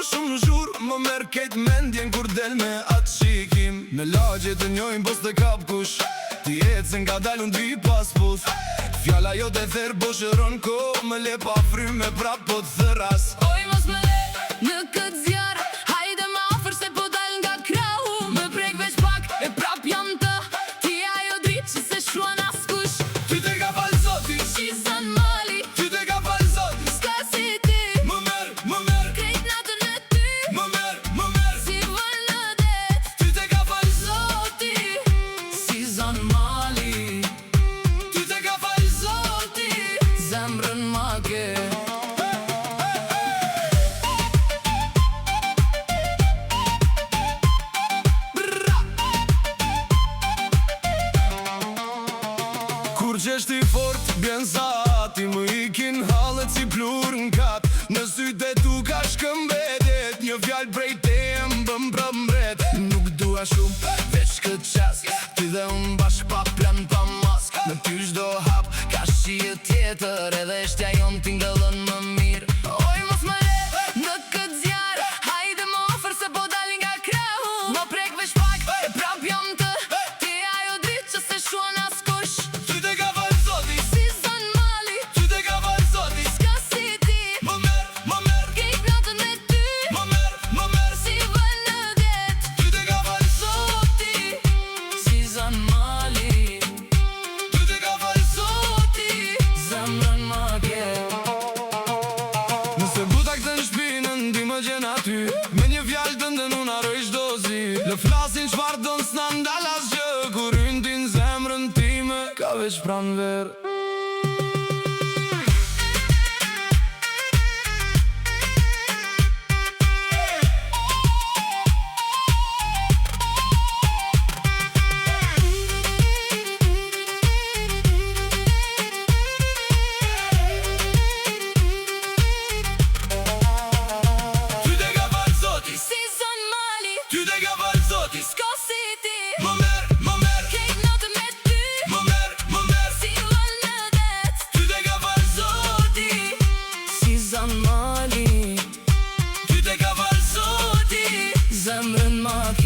shumë në zhur, më merë kejt mendjen kur del me atë shikim. Në lagje të njojnë bos të kap kush, ti jetë se nga dalun dvi pas pus. Fjalla jo të therë bo shëron ko, më le pa fry me prap po të thëras. Oj mos më le në këtë zjarë, hajde më ofër se po dal nga krahu. Më prek veç pak e prap jam të, ti ajo dritë që se shuan askush. Ty te ka falë zoti, Shizan mali, ty te ka falë zoti. s'ka si ti, Më merë, krejt natën e ty, më merë si vëll në det. Ty te ka falë Zoti, Shizan mali, Ty te ka falë zoti. zemrën ma ke. Kur gjeshti fort, bjen zati, më ikin halët si plur n'kat. Në sytë e tu ka shkëmbetet, një fjallë prej te e mbëm pra mbret. Nuk dua shumë, veç këtë qas, ty dhe unë bashk pa plan pa mask. Në ty shdo hap, ka shqie tjetër, edhe shtja jon t'ingëllën më mirë. Oj mos më le në këtë zjarë, hajde më ofër se po dal nga krahu. Më prek veç pak e prap jam të, ti ajo dritë që se shuan askush. Ty te ka falë zoti, Shizan mali, ty te ka falë zoti. s'ka si ti, Më merë, krejt natën e ty, më merë si vëll në det. Ty te ka falë Zoti, Shizan mali, Ty te ka falë Zoti, zemrën ma ke. Nëse buta këtë në shpinën, di më gjen aty. Me një fjallë të ndën unë aroj shdo zi. Lë flasin qfar do në s'na ndalas gjë. Kur hynë ti në zemrën time, ka veç pran verë. Ty te ka falë zoti, Shizan mali, ty te ka falë zoti. s'ka si ti, Më merë, krejt natën me ty, më merë si vëll në det. Ty te ka falë zoti, Shizan mali, ty te ka falë zoti. zemrën ma ke.